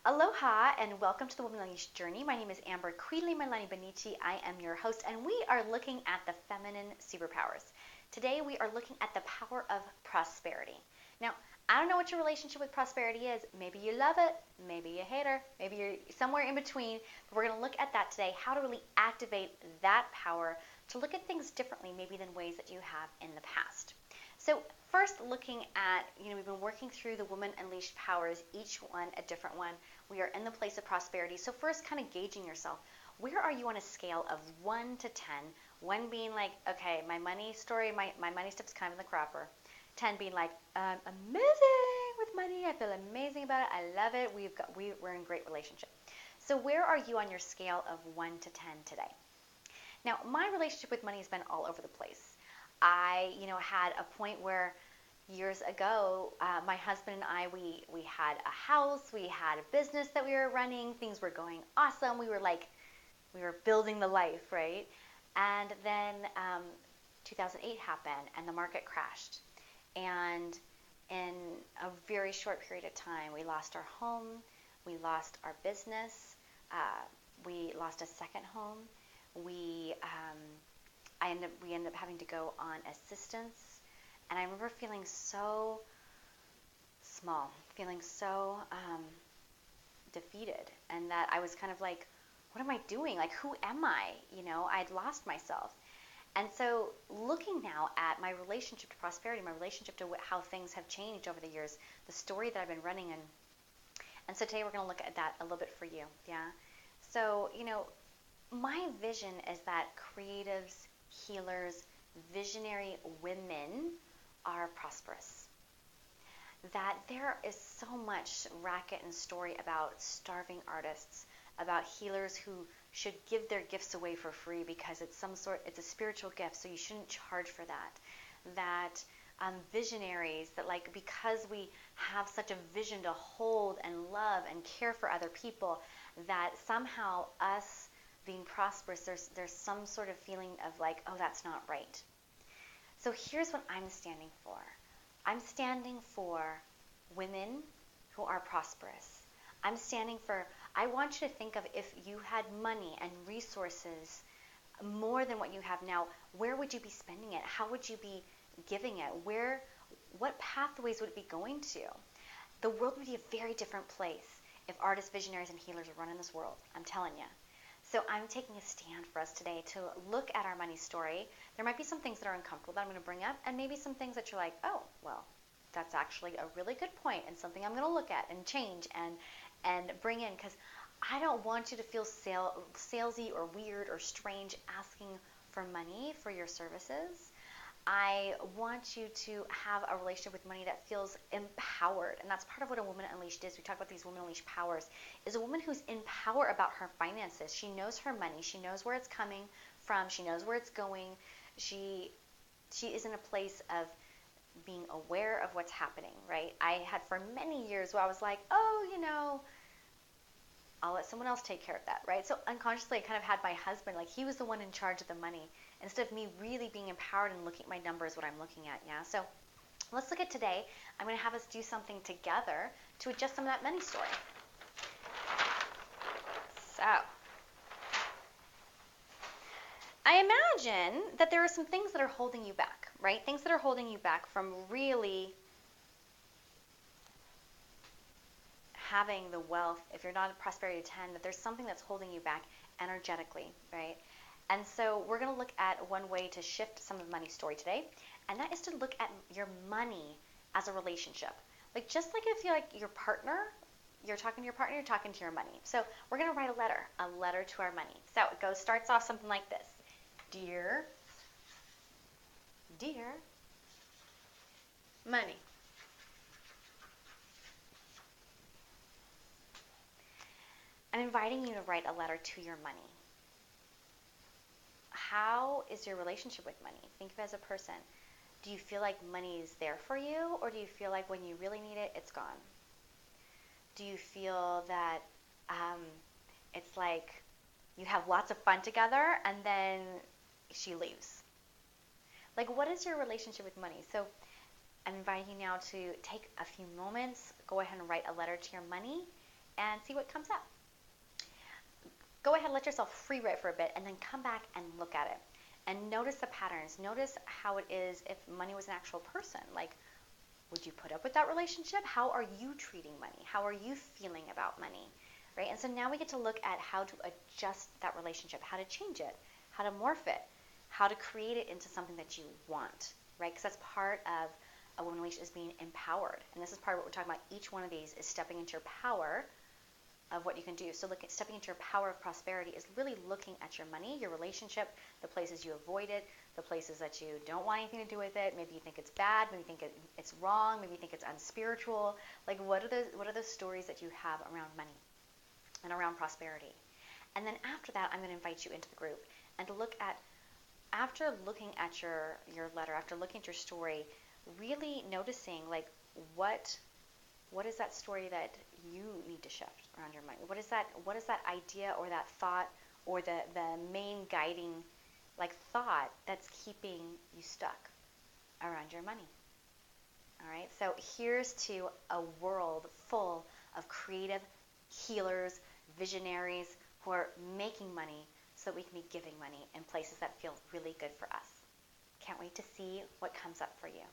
Aloha and welcome to the Woman Unleashed Journey. My name is Amber Quidley Malani Benici. I am your host, and we are looking at the feminine superpowers. Today, we are looking at the power of prosperity. Now, I don't know what your relationship with prosperity is. Maybe you love it, maybe you hate her, maybe you're somewhere in between. But we're going to look at that today, how to really activate that power to look at things differently, maybe than ways that you have in the past. So, first, looking at, we've been working through the Woman Unleashed powers, each one a different one. We are in the place of prosperity. So, first, kind of gauging yourself. Where are you on a scale of 1 to 10? 1 being like, okay, my money story, my money stuff's kind of in the cropper. 10 being like, amazing with money. I feel amazing about it. I love it. We're in great relationship. So, where are you on your scale of 1 to 10 today? Now, my relationship with money has been all over the place. I, had a point where years ago, my husband and I, we had a house, we had a business that we were running, things were going awesome. We were building the life, right? And then 2008 happened and the market crashed. And in a very short period of time, we lost our home, we lost our business, we lost a second home. We ended up having to go on assistance, and I remember feeling so small, feeling so defeated, and that I was kind of like, what am I doing? Like, who am I? I'd lost myself. And so looking now at my relationship to prosperity, my relationship to how things have changed over the years, the story that I've been running, and so today we're going to look at that a little bit for you, yeah? So, my vision is that creatives, healers, visionary women are prosperous. That there is so much racket and story about starving artists, about healers who should give their gifts away for free because it's a spiritual gift, so you shouldn't charge for that. That visionaries, that because we have such a vision to hold and love and care for other people, that somehow us being prosperous, there's some sort of feeling of like, oh, that's not right. So here's what I'm standing for. I'm standing for women who are prosperous. I want you to think of, if you had money and resources more than what you have now, where would you be spending it? How would you be giving it? What pathways would it be going to? The world would be a very different place if artists, visionaries, and healers were running this world. I'm telling you. So I'm taking a stand for us today to look at our money story. There might be some things that are uncomfortable that I'm going to bring up, and maybe some things that you're like, oh, well, that's actually a really good point and something I'm going to look at and change and bring in, because I don't want you to feel salesy or weird or strange asking for money for your services. I want you to have a relationship with money that feels empowered. And that's part of what a Woman Unleashed is. We talk about these Woman Unleashed powers. Is a woman who's in power about her finances. She knows her money. She knows where it's coming from. She knows where it's going. She is in a place of being aware of what's happening, right? I had for many years where I was like, oh, I'll let someone else take care of that, right? So unconsciously, I kind of had my husband, like he was the one in charge of the money, instead of me really being empowered and looking at my numbers, what I'm looking at, yeah? So let's look at today. I'm going to have us do something together to adjust some of that money story. So I imagine that there are some things that are holding you back, right? Things that are holding you back from really having the wealth. If you're not at prosperity 10, that there's something that's holding you back energetically, right? And so we're going to look at one way to shift some of the money story today, and that is to look at your money as a relationship. Just like if you're like your partner, you're talking to your partner, you're talking to your money. So we're going to write a letter to our money. So it starts off something like this. Dear money. I'm inviting you to write a letter to your money. How is your relationship with money? Think of it as a person. Do you feel like money is there for you, or do you feel like when you really need it, it's gone? Do you feel that it's like you have lots of fun together and then she leaves? What is your relationship with money? So I'm inviting you now to take a few moments, go ahead and write a letter to your money, and see what comes up. Go ahead, let yourself free write for a bit, and then come back and look at it. And notice the patterns. Notice how it is if money was an actual person. Like, would you put up with that relationship? How are you treating money? How are you feeling about money? Right? And so now we get to look at how to adjust that relationship, how to change it, how to morph it, how to create it into something that you want, right? Because that's part of a woman relationship is being empowered. And this is part of what we're talking about. Each one of these is stepping into your power of what you can do. So stepping into your power of prosperity is really looking at your money, your relationship, the places you avoid it, the places that you don't want anything to do with it. Maybe you think it's bad, maybe you think it's wrong, maybe you think it's unspiritual. Like what are those stories that you have around money and around prosperity? And then after that, I'm going to invite you into the group and to look at, after looking at your letter, after looking at your story, really noticing like what is that story that you need to shift around your money? What is that idea or that thought or the main guiding like thought that's keeping you stuck around your money? All right, so here's to a world full of creative healers, visionaries who are making money so that we can be giving money in places that feel really good for us. Can't wait to see what comes up for you.